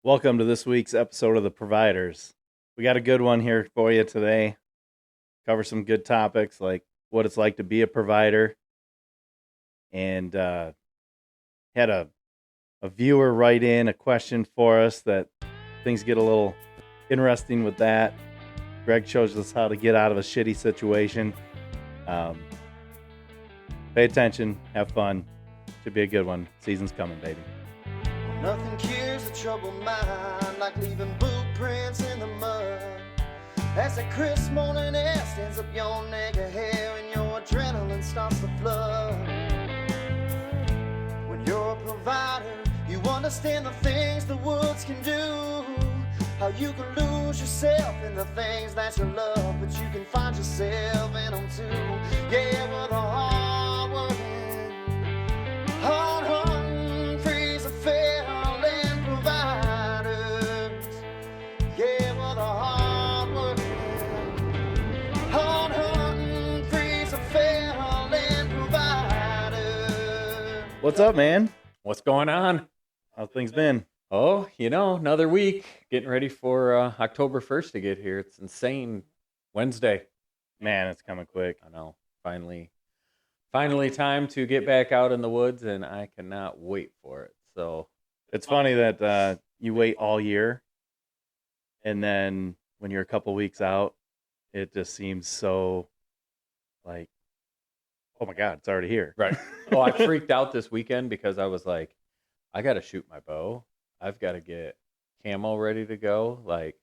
Welcome to this week's episode of The Providers. We got a good one here for you today. Cover some good topics like what it's like to be a provider. And had a viewer write in a question for us that things get a little interesting with that. Greg shows us how to get out of a shitty situation. Pay attention, have fun. Should be a good one. Season's coming, baby. Nothing cures a troubled mind like leaving boot prints in the mud. As that crisp morning air stands up your neck of hair and your adrenaline starts to flood. When you're a provider, you understand the things the woods can do. How you can lose yourself in the things that you love, but you can find yourself in them too. Yeah, with a hard-working, hard-hunting, freeze a failing providers. Yeah, with a hard-working, hard-hunting, freeze a failing providers. What's up, man? What's going on? How's things been? Oh, another week. Getting ready for October 1st to get here. It's insane. Wednesday. Man, it's coming quick. I know. Finally time to get back out in the woods, and I cannot wait for it. So It's funny that you wait all year, and then when you're a couple weeks out, it just seems so like, oh my God, it's already here. right. Oh, I freaked out this weekend because I was like, I got to shoot my bow. I've got to get camo ready to go. Like,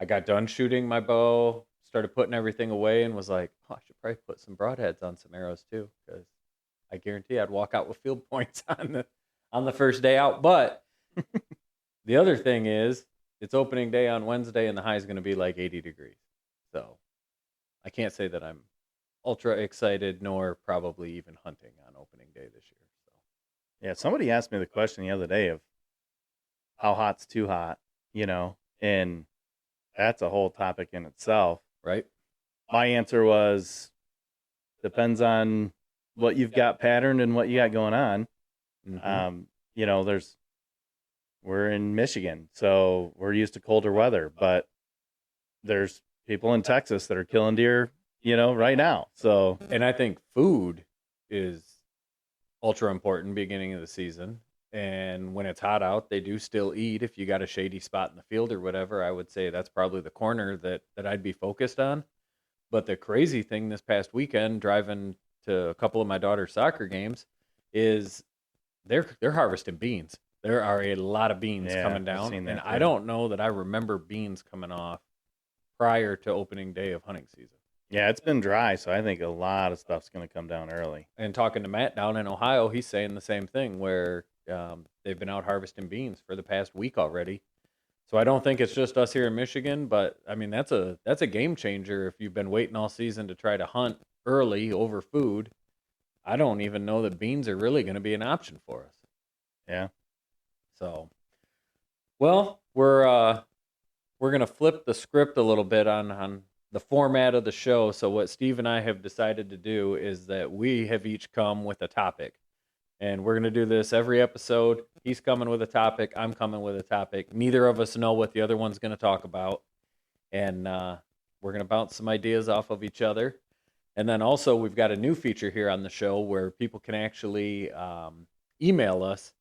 I got done shooting my bow, started putting everything away, and was like, oh, I should probably put some broadheads on some arrows too, because I guarantee I'd walk out with field points on the first day out. But the other thing is, it's opening day on Wednesday, and the high is going to be like 80 degrees. So I can't say that I'm ultra excited, nor probably even hunting on opening day this year. So Yeah, somebody asked me the question the other day of how hot's too hot, and that's a whole topic in itself. right. My answer was depends on what you've got patterned and what you got going on. Mhm. We're in Michigan, so we're used to colder weather, but there's people in Texas that are killing deer, right now. So And I think food is ultra important beginning of the season. And when it's hot out, they do still eat. If you got a shady spot in the field or whatever, I would say that's probably the corner that I'd be focused on. But the crazy thing this past weekend, driving to a couple of my daughter's soccer games, is they're harvesting beans. There are a lot of beans Yeah, coming I've down, seen that and I too. don't know that I remember beans coming off prior to opening day of hunting season. yeah, it's been dry, so I think a lot of stuff's going to come down early. And talking to Matt down in Ohio, he's saying the same thing where they've been out harvesting beans for the past week already. So I don't think it's just us here in Michigan, but I mean that's a game changer if you've been waiting all season to try to hunt early over food. I don't even know that beans are really going to be an option for us. Yeah. So, well, we're going to flip the script a little bit on the format of the show. So what Steve and I have decided to do is that we have each come with a topic. And we're going to do this every episode. He's coming with a topic. I'm coming with a topic. Neither of us know what the other one's going to talk about. And we're going to bounce some ideas off of each other. And then also, we've got a new feature here on the show where people can actually email us.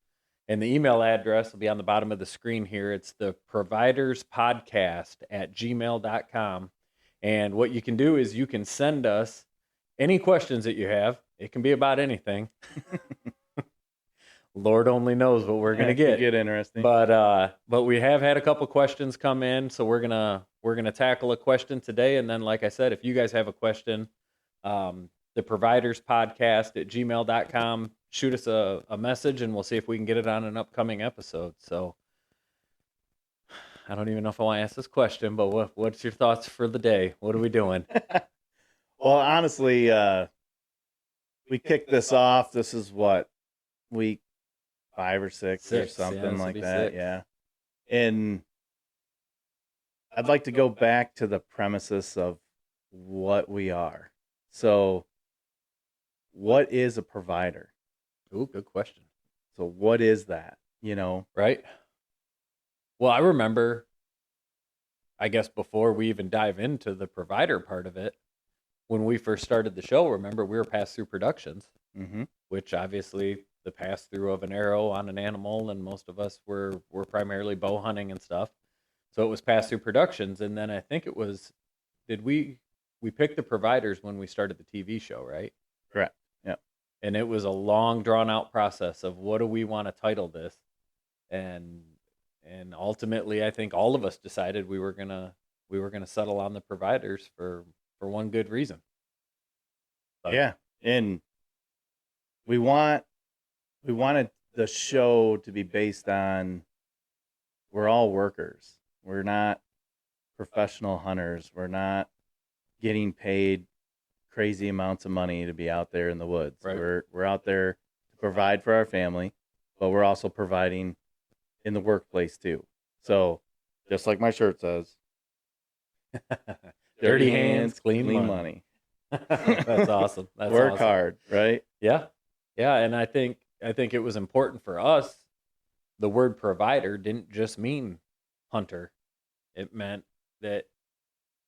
And the email address will be on the bottom of the screen here. It's the providerspodcast@gmail.com. And what you can do is you can send us any questions that you have. It can be about anything. Lord only knows what we're gonna get. Get interesting. But we have had a couple questions come in, so we're gonna tackle a question today, and then like I said, if you guys have a question, the providerspodcast@gmail.com, shoot us a message, and we'll see if we can get it on an upcoming episode. So I don't even know if I want to ask this question, but what's your thoughts for the day? What are we doing? Well, honestly, we kicked this off. This is what, week 5 or 6 or Six, yeah, something this will like be that. 6. Yeah. And I'd like to go back to the premises of what we are. So, what is a provider? Ooh, good question. So, what is that? Right? Well, I remember, I guess before we even dive into the provider part of it, when we first started the show, remember we were Pass Through Productions, Mm-hmm. which obviously the pass through of an arrow on an animal, and most of us were primarily bow hunting and stuff. So it was Pass Through Productions, and then I think it was, did we picked the providers when we started the TV show, right? Correct. Yeah. And it was a long drawn out process of what do we want to title this, and ultimately I think all of us decided we were gonna settle on the providers for one good reason. But Yeah. And we wanted the show to be based on we're all workers. We're not professional hunters. We're not getting paid crazy amounts of money to be out there in the woods. Right. We're out there to provide for our family, but we're also providing in the workplace too. So, just like my shirt says, dirty hands, clean money. money. That's awesome. That's Work awesome. hard, right? Yeah. Yeah, and I think it was important for us. The word provider didn't just mean hunter. It meant that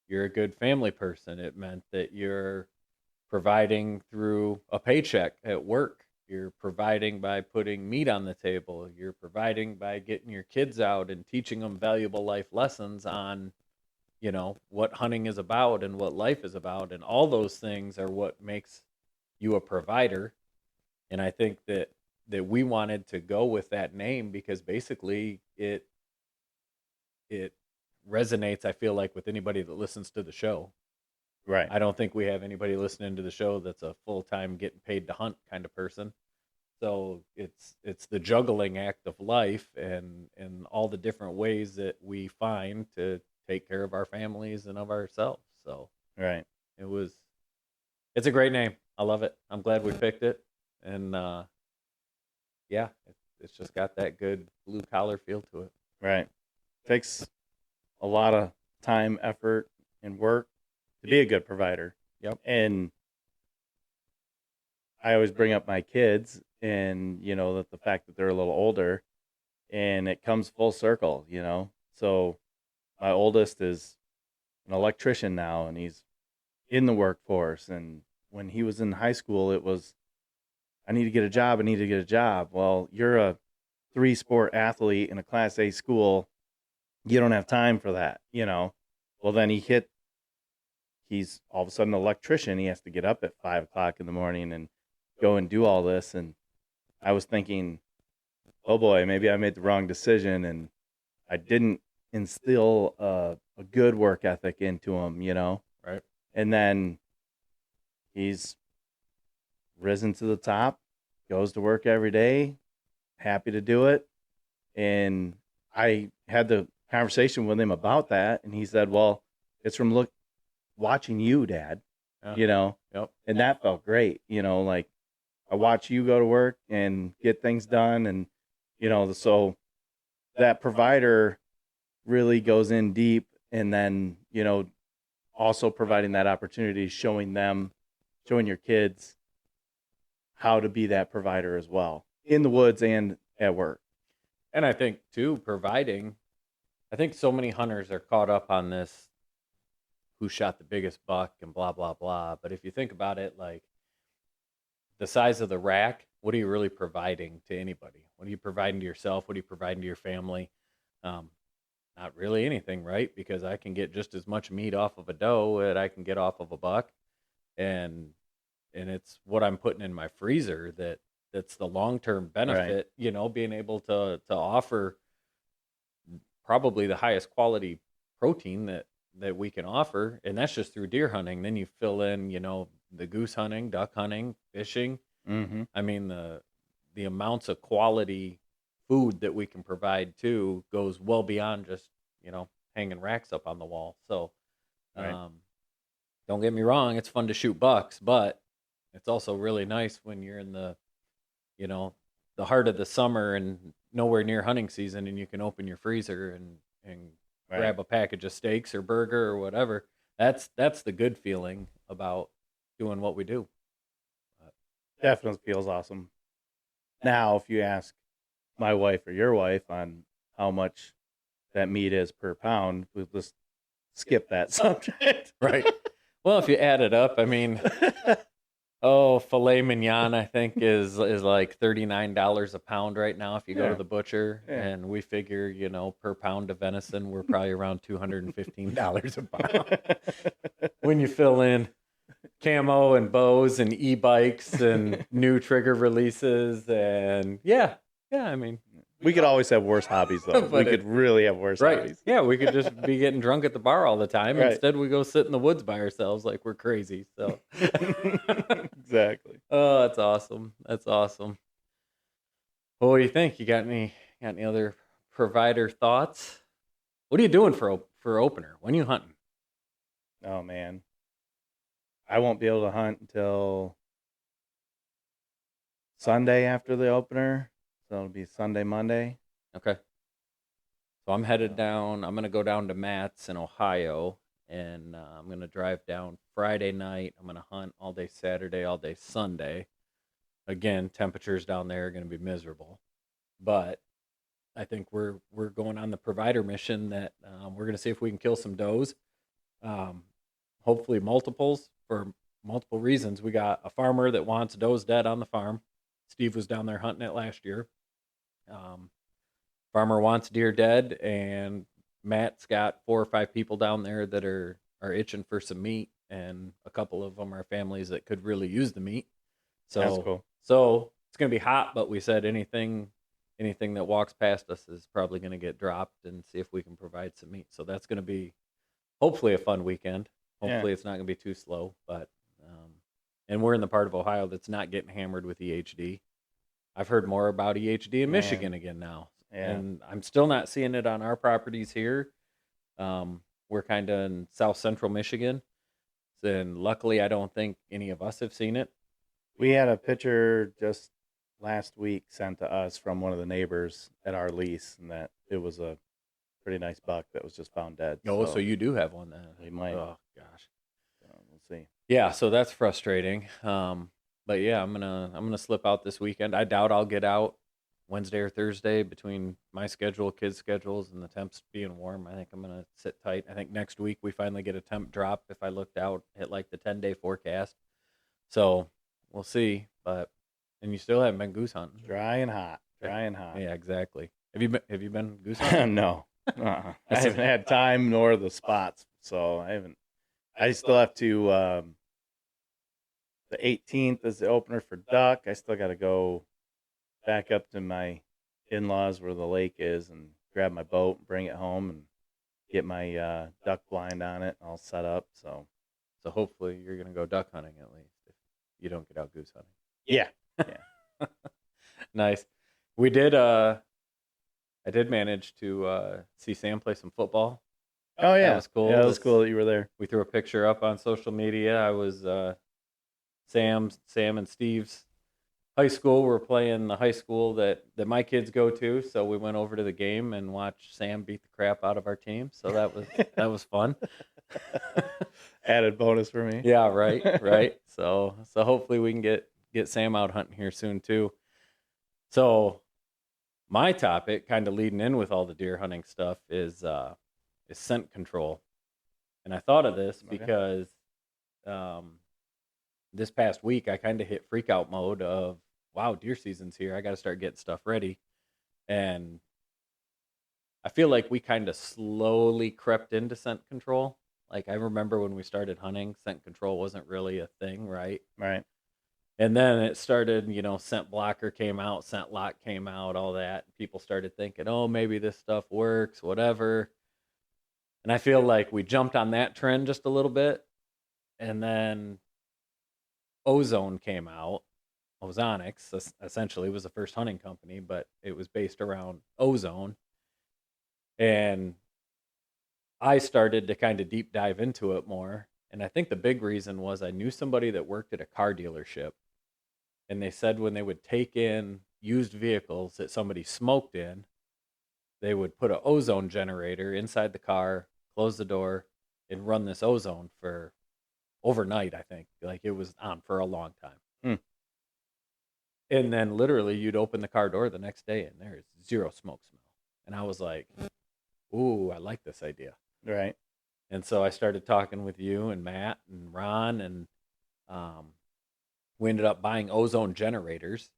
you're a good family person. It meant that you're providing through a paycheck at work. You're providing by putting meat on the table. You're providing by getting your kids out and teaching them valuable life lessons on, what hunting is about and what life is about. And all those things are what makes you a provider. And I think that we wanted to go with that name because basically it resonates, I feel like, with anybody that listens to the show. Right. I don't think we have anybody listening to the show that's a full-time getting paid to hunt kind of person. So it's the juggling act of life and all the different ways that we find to take care of our families and of ourselves. So Right. it's a great name. I love it. I'm glad we picked it. And yeah, it's just got that good blue collar feel to it. Right. Takes a lot of time, effort, and work to be a good provider. Yep. And I always bring up my kids and, that the fact that they're a little older and it comes full circle, So my oldest is an electrician now and he's in the workforce. And when he was in high school, it was, I need to get a job. I need to get a job. Well, you're a 3-sport athlete in a Class A school. You don't have time for that, Well, then he's all of a sudden an electrician. He has to get up at 5 o'clock in the morning and go and do all this. And I was thinking, oh boy, maybe I made the wrong decision. And I didn't instill a good work ethic into him, Right. And then he's risen to the top, goes to work every day, happy to do it. And I had the conversation with him about that, and he said, well, it's from watching you, Dad, Yep. And that felt great, like I watch you go to work and get things done. And, so that provider really goes in deep. And then, also providing that opportunity, showing your kids how to be that provider as well in the woods and at work. And I think too, I think so many hunters are caught up on this who shot the biggest buck and blah, blah, blah. But if you think about it, like the size of the rack, what are you really providing to anybody? What are you providing to yourself? What are you providing to your family? Not really anything, right? Because I can get just as much meat off of a doe that I can get off of a buck. And it's what I'm putting in my freezer that's the long-term benefit, being able to offer probably the highest quality protein that we can offer. And that's just through deer hunting. Then you fill in, the goose hunting, duck hunting, fishing. Mm-hmm. I mean, the amounts of quality food that we can provide too goes well beyond just, hanging racks up on the wall. So, Right. Don't get me wrong, it's fun to shoot bucks, but it's also really nice when you're in the heart of the summer and nowhere near hunting season, and you can open your freezer and Right. grab a package of steaks or burger or whatever. That's the good feeling about doing what we do. Definitely feels awesome. Now, if you ask my wife or your wife on how much that meat is per pound, we'll just skip that subject. Right. Well, if you add it up, I mean, filet mignon, I think is like $39 a pound right now if you go to Yeah. the butcher, Yeah. and we figure, per pound of venison, we're probably around $215 a pound. When you fill in camo and bows and e-bikes and new trigger releases, and I mean, We could always have worse hobbies, though. But We could really have worse right. hobbies. Yeah, we could just be getting drunk at the bar all the time. Right. Instead, we go sit in the woods by ourselves like we're crazy. So, Exactly. oh, that's awesome. That's awesome. Well, what do you think? You got any other provider thoughts? What are you doing for opener? When are you hunting? Oh, man. I won't be able to hunt until Sunday after the opener. So it'll be Sunday, Monday. Okay. So I'm headed down. I'm going to go down to Matt's in Ohio, and I'm going to drive down Friday night. I'm going to hunt all day Saturday, all day Sunday. Again, temperatures down there are going to be miserable, but I think we're going on the provider mission that we're going to see if we can kill some does. Hopefully multiples for multiple reasons. We got a farmer that wants does dead on the farm. Steve was down there hunting it last year. Farmer wants deer dead, and Matt's got 4 or 5 people down there that are itching for some meat, and a couple of them are families that could really use the meat. So That's cool. So it's going to be hot, but we said anything that walks past us is probably going to get dropped, and see if we can provide some meat. So that's going to be hopefully a fun weekend. Hopefully it's not going to be too slow, but and we're in the part of Ohio that's not getting hammered with EHD. I've heard more about EHD in Michigan again now. Yeah. And I'm still not seeing it on our properties here. We're kind of in south central Michigan. And luckily, I don't think any of us have seen it. We had a picture just last week sent to us from one of the neighbors at our lease, and that it was a pretty nice buck that was just found dead. Oh, so you do have one then. We might. Oh, gosh. We'll see. Yeah, so that's frustrating. But yeah, I'm gonna slip out this weekend. I doubt I'll get out Wednesday or Thursday between my schedule, kids' schedules, and the temps being warm. I think I'm gonna sit tight. I think next week we finally get a temp drop. If I looked out at like the 10-day forecast, so we'll see. And you still haven't been goose hunting. Dry and hot. Dry and hot. Yeah, exactly. Have you been goose hunting? No. I haven't had time nor the spots, so I haven't. I still have to. The 18th is the opener for duck. I still got to go back up to my in-laws where the lake is and grab my boat and bring it home and get my duck blind on it all set up. So hopefully you're gonna go duck hunting at least if you don't get out goose hunting. yeah. Nice. We did. I did manage to see Sam play some football. Oh yeah, That was cool. Yeah, it was cool that you were there. We threw a picture up on social media. I was Sam and Steve's high school. We're playing the high school that my kids go to, so we went over to the game and watched Sam beat the crap out of our team. So that was fun. Added bonus for me. Yeah, right. So hopefully we can get Sam out hunting here soon too. So my topic, kind of leading in with all the deer hunting stuff, is scent control. And I thought of this because this past week I kind of hit freak out mode of, wow, deer season's here. I got to start getting stuff ready. And I feel like we kind of slowly crept into scent control. Like I remember when we started hunting, scent control wasn't really a thing, right? Right. And then it started, scent blocker came out, scent lock came out, all that. People started thinking, oh, maybe this stuff works, whatever. And I feel like we jumped on that trend just a little bit. And then Ozone came out. Ozonics essentially was the first hunting company, but it was based around ozone. And I started to kind of deep dive into it more. And I think the big reason was I knew somebody that worked at a car dealership. And they said when they would take in used vehicles that somebody smoked in, they would put an ozone generator inside the car, close the door, and run this ozone for overnight, I think. Like it was on for a long time. And then literally you'd open the car door the next day and there's zero smoke smell. And I was like, ooh, I like this idea. Right. And so I started talking with you and Matt and Ron, and we ended up buying ozone generators.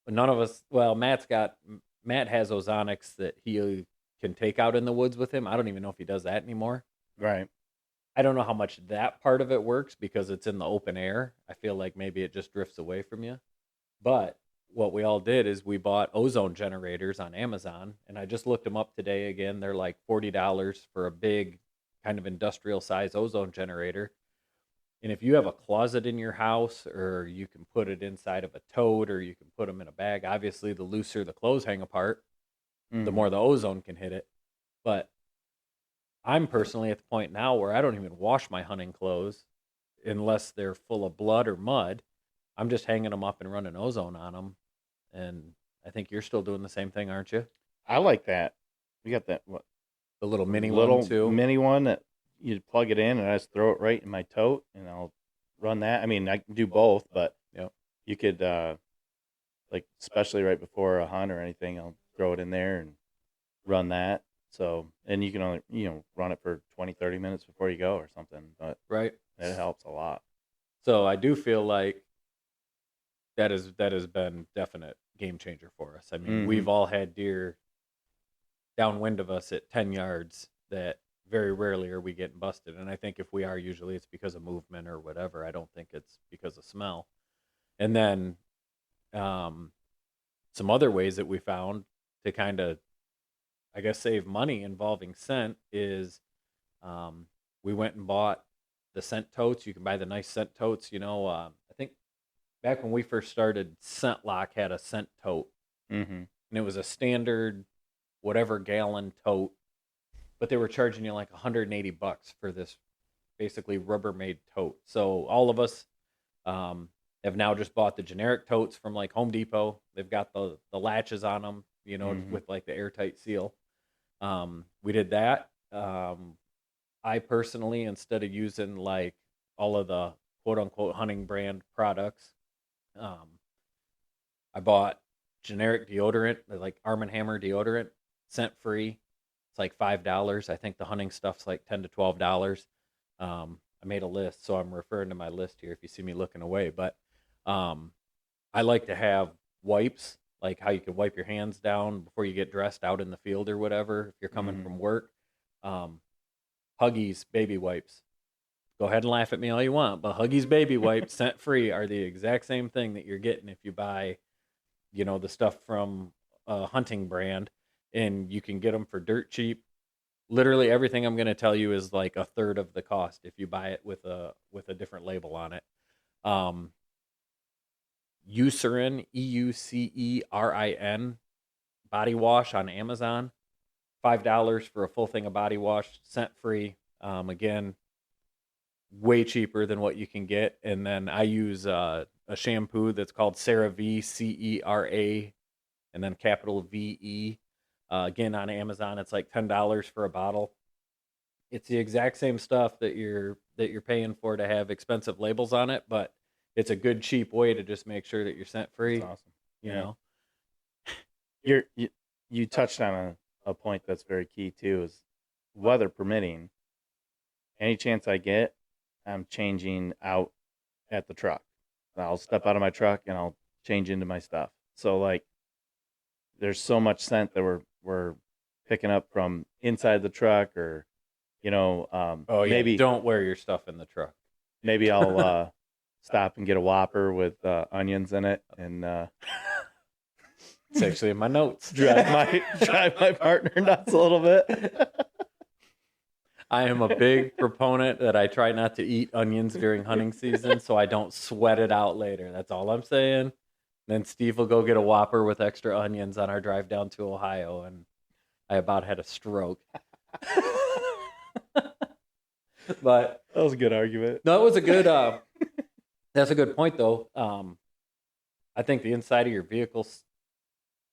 But none of us, well, Matt has ozonics that he can take out in the woods with him. I don't even know if he does that anymore. Right. I don't know how much that part of it works because it's in the open air. I feel like maybe it just drifts away from you. But what we all did is we bought ozone generators on Amazon, and I just looked them up today again. They're like $40 for a big kind of industrial size ozone generator. And if you have a closet in your house, or you can put it inside of a tote, or you can put them in a bag, obviously the looser the clothes hang apart, the more the ozone can hit it. But I'm personally at the point now where I don't even wash my hunting clothes unless they're full of blood or mud. I'm just hanging them up and running ozone on them. And I think you're still doing the same thing, aren't you? I like that. We got that The little mini little one too. mini one that you plug it in, and I just throw it right in my tote, and I'll run that. I mean, I can do both, but Yep. you could, like, especially right before a hunt or anything, I'll throw it in there and run that. So, and you can only, run it for 20, 30 minutes before you go or something, but Right. it helps a lot. So I do feel like that has been definite game changer for us. I mean, Mhm. we've all had deer downwind of us at 10 yards that very rarely are we getting busted. And I think if we are, usually it's because of movement or whatever. I don't think it's because of smell. And then some other ways that we found to kind of, I guess, save money involving scent is we went and bought the scent totes. You can buy the nice scent totes. I think back when we first started, Scent Lock had a scent tote, Mm-hmm. and it was a standard whatever gallon tote, but they were charging you like $180 for this basically Rubbermaid tote. So all of us have now just bought the generic totes from like Home Depot. They've got the latches on them, Mhm. with like the airtight seal. We did that. I personally, instead of using like all of the quote unquote hunting brand products, I bought generic deodorant, like Arm & Hammer deodorant, scent free. It's like $5. I think the hunting stuff's like $10 to $12. I made a list, so I'm referring to my list here if you see me looking away. But I like to have wipes, like how you can wipe your hands down before you get dressed out in the field or whatever if you're coming Mhm. from work. Huggies baby wipes. Go ahead and laugh at me all you want, but Huggies baby wipes, scent free, are the exact same thing that you're getting if you buy, the stuff from a hunting brand, and you can get them for dirt cheap. Literally everything I'm going to tell you is like a third of the cost if you buy it with a different label on it. Eucerin, EUCERIN body wash on Amazon, $5 for a full thing of body wash, scent free. Again, way cheaper than what you can get. And then I use a shampoo that's called CeraVe, CERA, and then capital VE. Again, on Amazon, it's like $10 for a bottle. It's the exact same stuff that you're paying for to have expensive labels on it, but it's a good cheap way to just make sure that you're scent free. That's awesome. You Yeah. know, You touched on a point that's very key too, is weather permitting. Any chance I get, I'm changing out at the truck. I'll step out of my truck and I'll change into my stuff. So like, there's so much scent that we're picking up from inside the truck, or oh yeah, maybe don't wear your stuff in the truck. maybe I'll stop and get a Whopper with onions in it, and It's actually in my notes. drive my partner nuts a little bit. I am a big proponent that I try not to eat onions during hunting season so I don't sweat it out later. That's all I'm saying. Then Steve will go get a Whopper with extra onions on our drive down to Ohio, and I about had a stroke. But That was a good argument. no, it was a good. That's a good point, though. I think the inside of your vehicle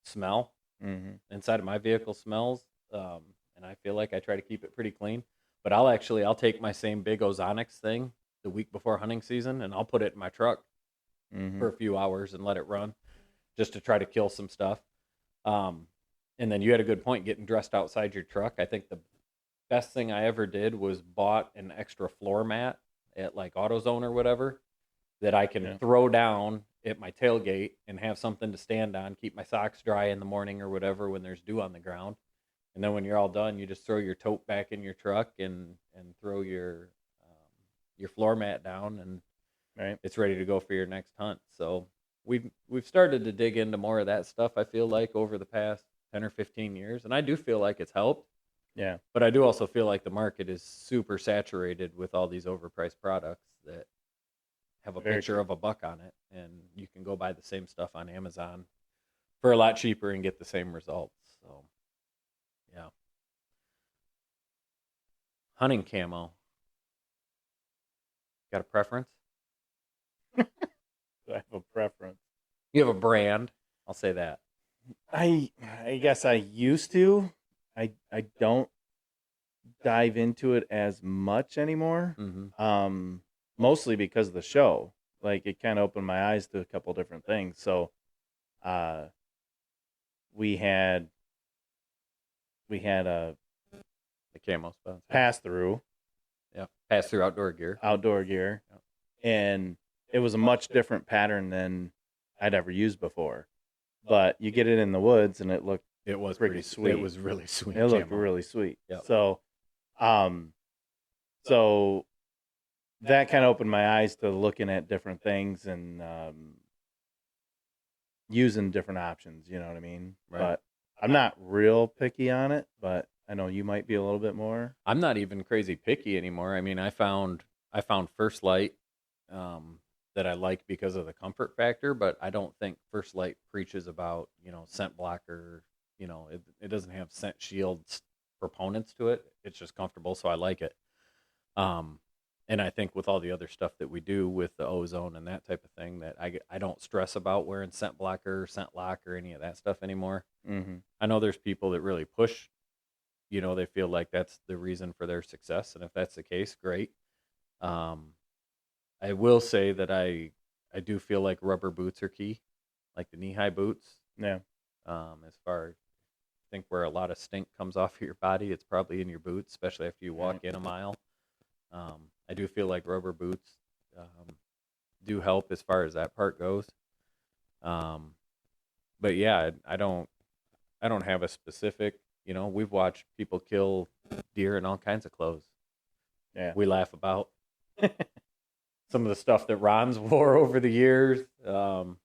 smell. Mm-hmm. Inside of my vehicle smells, and I feel like I try to keep it pretty clean. But I'll take my same big Ozonics thing the week before hunting season, and I'll put it in my truck Mm-hmm. for a few hours and let it run, just to try to kill some stuff. And then you had a good point getting dressed outside your truck. I think the best thing I ever did was bought an extra floor mat at like AutoZone or whatever that I can Yeah. throw down at my tailgate and have something to stand on, keep my socks dry in the morning or whatever when there's dew on the ground. And then when you're all done, you just throw your tote back in your truck and throw your floor mat down, and Right. it's ready to go for your next hunt. So we've started to dig into more of that stuff, I feel like, over the past 10 or 15 years, and I do feel like it's helped. Yeah. But I do also feel like the market is super saturated with all these overpriced products that have a Very picture true. of a buck on it, and you can go buy the same stuff on Amazon for a lot cheaper and get the same results. So, yeah. Hunting camo. Got a preference? I have a preference. You have a brand. I'll say that. I guess I used to. I don't dive into it as much anymore. Mm-hmm. Mostly because of the show. Like it kind of opened my eyes to a couple different things. So, we had a The camo sponsor. pass through Yeah. Pass through outdoor gear. outdoor gear, Yep. and it was a much different pattern than I'd ever used before. But you get it in the woods, and it looked It was pretty pretty sweet. It was really sweet. It looked camo. really sweet. Yep. So, so that kind of opened my eyes to looking at different things and using different options. You know what I mean? Right. But I'm not real picky on it. But I know you might be a little bit more. I'm not even crazy picky anymore. I mean, I found First Light that I like because of the comfort factor, but I don't think First Light preaches about, scent blocker. It doesn't have scent shields proponents to it. It's just comfortable, so I like it. And I think with all the other stuff that we do with the ozone and that type of thing, that I don't stress about wearing scent blocker, scent lock, or any of that stuff anymore. Mm-hmm. I know there's people that really push. They feel like that's the reason for their success, and if that's the case, great. I will say that I do feel like rubber boots are key, like the knee-high boots. Yeah. As far, I think where a lot of stink comes off of your body, it's probably in your boots, especially after you walk in a mile. I do feel like rubber boots do help as far as that part goes. But yeah, I don't have a specific. We've watched people kill deer in all kinds of clothes. Yeah. We laugh about some of the stuff that Ron's wore over the years. You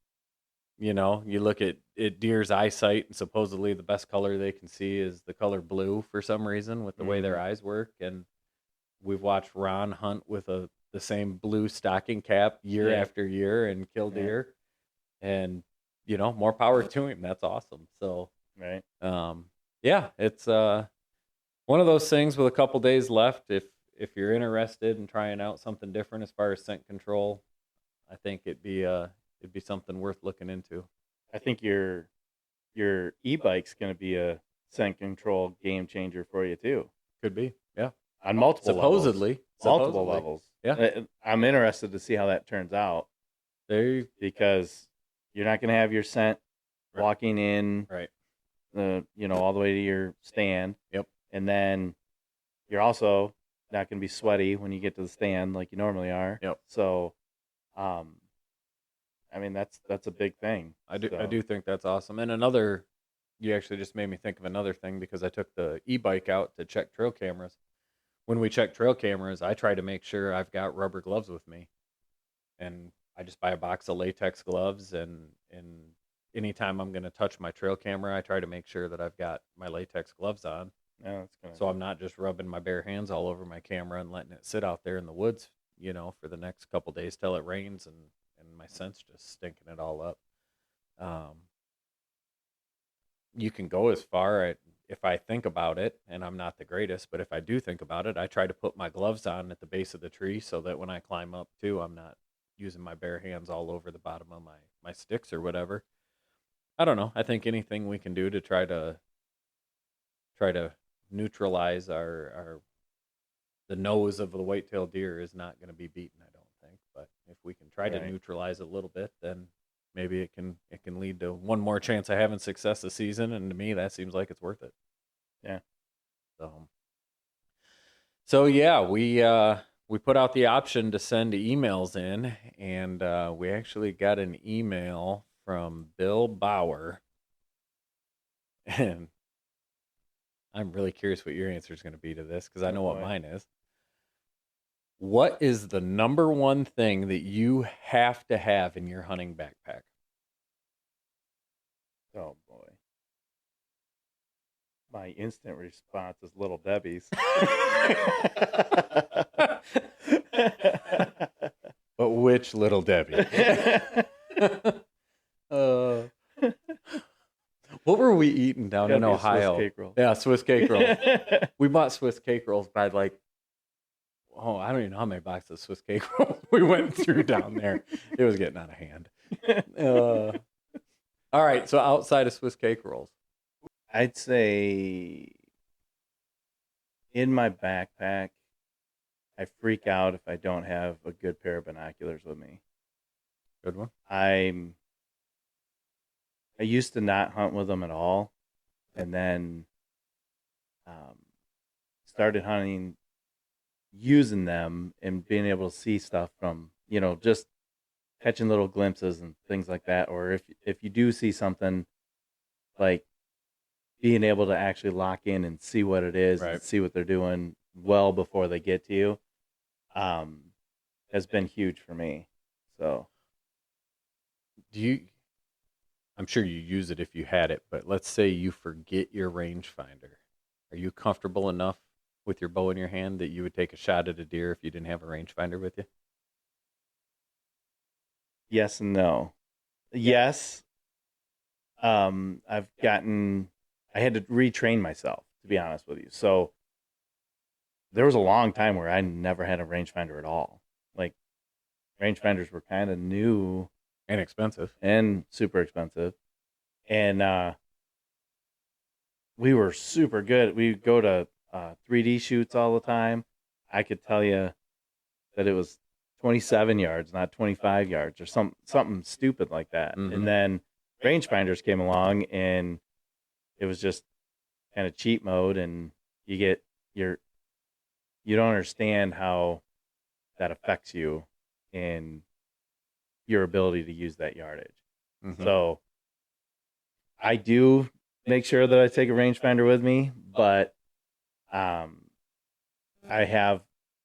look at deer's eyesight, and supposedly the best color they can see is the color blue for some reason with the way their eyes work. And we've watched Ron hunt with the same blue stocking cap year after year and kill deer. And, more power to him. That's awesome. So, Right. yeah, it's one of those things with a couple days left. If you're interested in trying out something different as far as scent control, I think it'd be something worth looking into. I think your e-bike's going to be a scent control game changer for you too. Could be, yeah. On multiple Supposedly. levels. Yeah. I'm interested to see how that turns out because you're not going to have your scent walking in, right. All the way to your stand. Yep. And then you're also not going to be sweaty when you get to the stand like you normally are. Yep. So, that's a big thing. I do think that's awesome. And you actually just made me think of another thing because I took the e-bike out to check trail cameras. When we check trail cameras, I try to make sure I've got rubber gloves with me. And I just buy a box of latex gloves, and anytime I'm going to touch my trail camera, I try to make sure that I've got my latex gloves on. Yeah, so I'm not just rubbing my bare hands all over my camera and letting it sit out there in the woods, for the next couple days till it rains and my scent's just stinking it all up. You can go as far if I think about it, and I'm not the greatest, but if I do think about it, I try to put my gloves on at the base of the tree so that when I climb up too, I'm not using my bare hands all over the bottom of my sticks or whatever. I don't know. I think anything we can do to try to neutralize the nose of the white-tailed deer is not going to be beaten, I don't think. But if we can try to neutralize it a little bit, then maybe it can lead to one more chance of having success this season. And to me, that seems like it's worth it. Yeah. So yeah, we put out the option to send emails in, and we actually got an email from Bill Bauer, and I'm really curious what your answer is going to be to this because I know what mine is. What is the number one thing that you have to have in your hunting backpack? Oh boy. My instant response is Little Debbie's. But which Little Debbie? What were we eating down in Ohio? Swiss cake roll. Yeah, Swiss cake rolls. We bought Swiss cake rolls by I don't even know how many boxes of Swiss cake rolls we went through down there. It was getting out of hand. All right, so outside of Swiss cake rolls. I'd say in my backpack, I freak out if I don't have a good pair of binoculars with me. Good one. I used to not hunt with them at all, and then started hunting using them and being able to see stuff from, just catching little glimpses and things like that. Or if you do see something, like being able to actually lock in and see what it is, right, and see what they're doing well before they get to you, has been huge for me. So I'm sure you use it if you had it, but let's say you forget your rangefinder. Are you comfortable enough with your bow in your hand that you would take a shot at a deer if you didn't have a rangefinder with you? Yes and no. Yes. I had to retrain myself, to be honest with you. So there was a long time where I never had a rangefinder at all. Like, rangefinders were kind of new and expensive and super expensive. And we were super good. We would go to 3D shoots all the time. I could tell you that it was 27 yards, not 25 yards, or something stupid like that. Mm-hmm. And then rangefinders came along, and it was just kind of cheat mode, and you don't understand how that affects you in your ability to use that yardage. Mm-hmm. So I do make sure that I take a rangefinder with me, but I have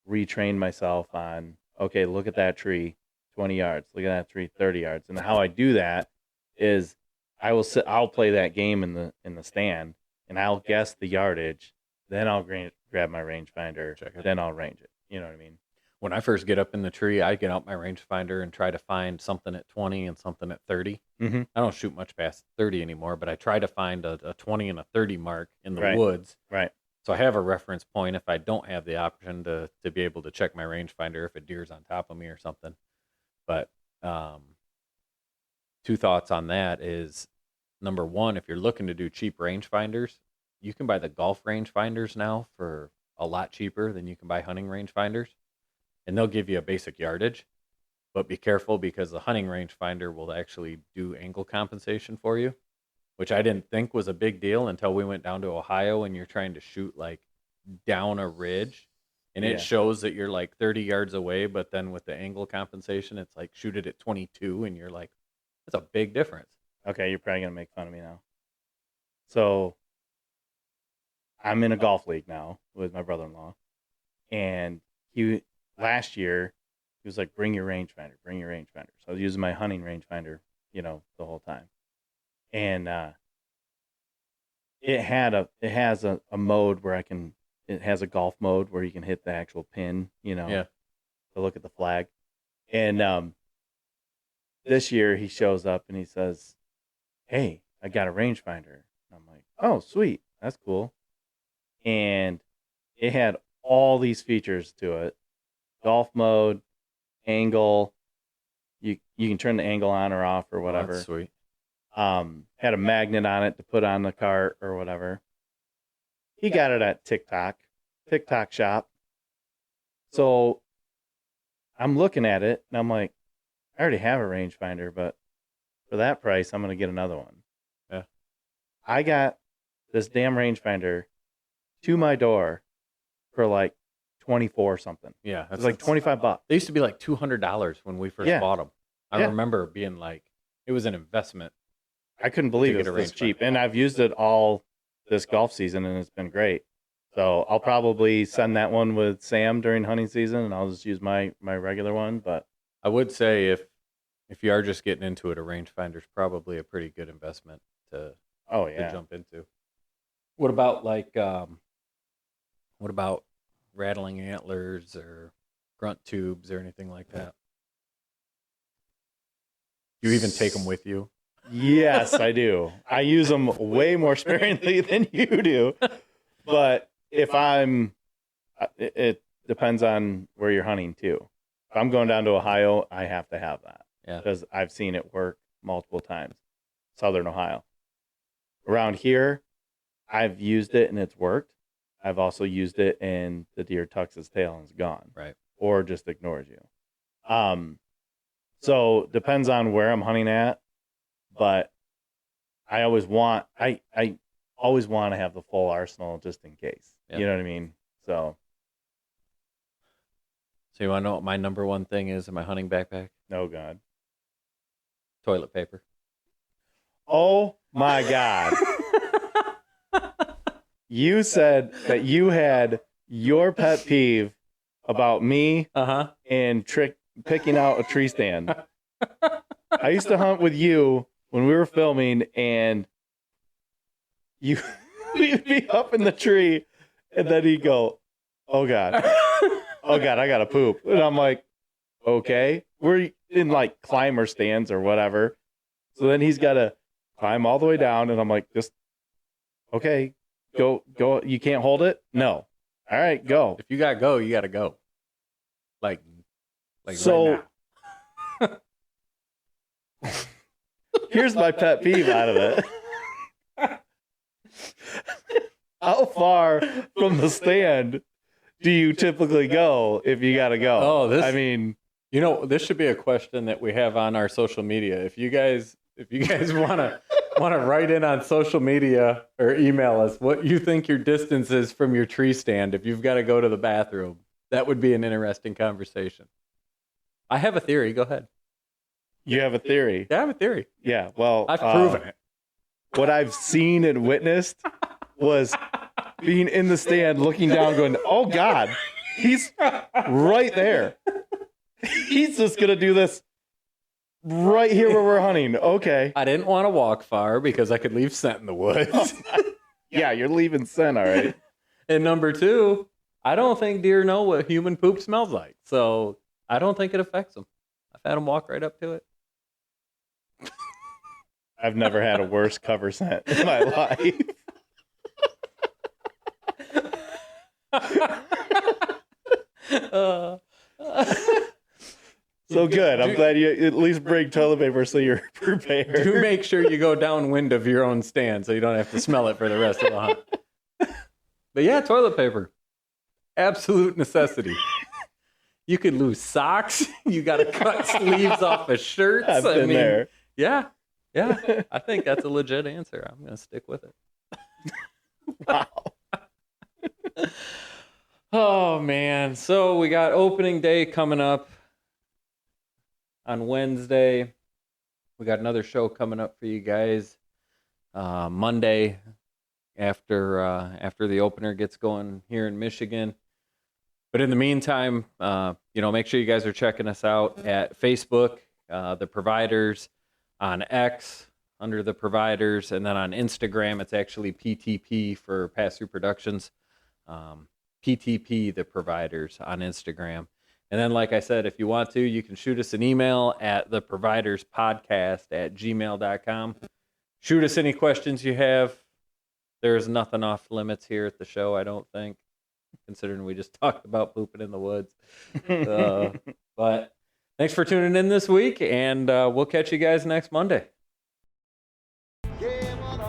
retrained myself on, okay, look at that tree, 20 yards, look at that tree, 30 yards. And how I do that is I'll play that game in the stand, and I'll guess the yardage, then I'll grab my rangefinder, then I'll range it. You know what I mean? When I first get up in the tree, I get out my rangefinder and try to find something at 20 and something at 30. Mm-hmm. I don't shoot much past 30 anymore, but I try to find a 20 and a 30 mark in the right. woods. Right. So I have a reference point if I don't have the option to be able to check my rangefinder if a deer's on top of me or something. But two thoughts on that is, number one, if you're looking to do cheap rangefinders, you can buy the golf rangefinders now for a lot cheaper than you can buy hunting rangefinders. And they'll give you a basic yardage. But be careful, because the hunting rangefinder will actually do angle compensation for you, which I didn't think was a big deal until we went down to Ohio and you're trying to shoot like down a ridge. And it shows that you're like 30 yards away, but then with the angle compensation, it's like shoot it at 22, and you're like, that's a big difference. Okay, you're probably going to make fun of me now. So I'm in a golf league now with my brother-in-law, and last year he was like, bring your rangefinder. So I was using my hunting rangefinder, the whole time. And it has a mode where it has a golf mode where you can hit the actual pin, to look at the flag. And this year he shows up and he says, hey, I got a rangefinder. I'm like, oh, sweet. That's cool. And it had all these features to it. Golf mode, angle. You can turn the angle on or off or whatever. Oh, that's sweet. Had a magnet on it to put on the cart or whatever. He got it at TikTok shop. So I'm looking at it and I'm like, I already have a rangefinder, but for that price, I'm going to get another one. Yeah. I got this damn rangefinder to my door for like 24 something. Yeah. It's like $25. They used to be like $200 when we first Yeah. bought them. I Yeah. remember being like, it was an investment. I couldn't believe To it get a was this rangefinder. cheap. And I've used it all this golf season, and it's been great. So I'll probably send that one with Sam during hunting season, and I'll just use my regular one. But I would say if you are just getting into it, a rangefinder is probably a pretty good investment to oh yeah, jump into. What about what about rattling antlers or grunt tubes or anything like that? You even take them with you? yes, I do. I use them way more sparingly than you do. But if it depends on where you're hunting too. If I'm going down to Ohio, I have to have that. Yeah. Because I've seen it work multiple times. Southern Ohio. Around here, I've used it and it's worked. I've also used it and the deer tucks his tail and is gone. Right. Or just ignores you. So depends on where I'm hunting at, but I always want I always want to have the full arsenal just in case. Yeah. You know what I mean? So you want to know what my number one thing is in my hunting backpack? oh God. Toilet paper. Oh my God. You said that you had your pet peeve about me Uh-huh. and picking out a tree stand. I used to hunt with you when we were filming, and you'd be up in the tree, and then he'd go, "Oh God, oh God, I gotta poop," and I'm like, "Okay." We're in like climber stands or whatever, so then he's got to climb all the way down, and I'm like, "Just okay, go. You can't hold it? No. All right, go." If you got to go, you got to go. Like So- right now. Here's my pet peeve out of it. How far from the stand do you typically go if you got to go? Oh, I mean, You know, this should be a question that we have on our social media. If you guys want to write in on social media or email us what you think your distance is from your tree stand if you've got to go to the bathroom, that would be an interesting conversation. I have a theory. Go ahead. you have a theory. Yeah, I have a theory. Yeah, well, I've proven it. What I've seen and witnessed was being in the stand, looking down, going, "Oh God, he's right there. He's just gonna do this right here where we're hunting." Okay. I didn't want to walk far because I could leave scent in the woods. Yeah, you're leaving scent, all right. And number two, I don't think deer know what human poop smells like. So I don't think it affects them. I've had them walk right up to it. I've never had a worse cover scent in my life. So good. I'm glad you at least bring toilet paper so you're prepared. Do make sure you go downwind of your own stand so you don't have to smell it for the rest of the hunt. But yeah, toilet paper. Absolute necessity. You could lose socks. You got to cut sleeves off of shirts. I've been there. Yeah. Yeah. I think that's a legit answer. I'm going to stick with it. Wow. Oh, man. So we got opening day coming up on Wednesday. We got another show coming up for you guys Monday after the opener gets going here in Michigan. But in the meantime, make sure you guys are checking us out at Facebook, The Providers, on X, under The Providers, and then on Instagram, it's actually PTP for Pass-Through Productions. PTP, The Providers, on Instagram. And then, like I said, if you want to, you can shoot us an email at theproviderspodcast@gmail.com. Shoot us any questions you have. There's nothing off limits here at the show, I don't think, considering we just talked about pooping in the woods. But thanks for tuning in this week, and we'll catch you guys next Monday. Yeah, Mother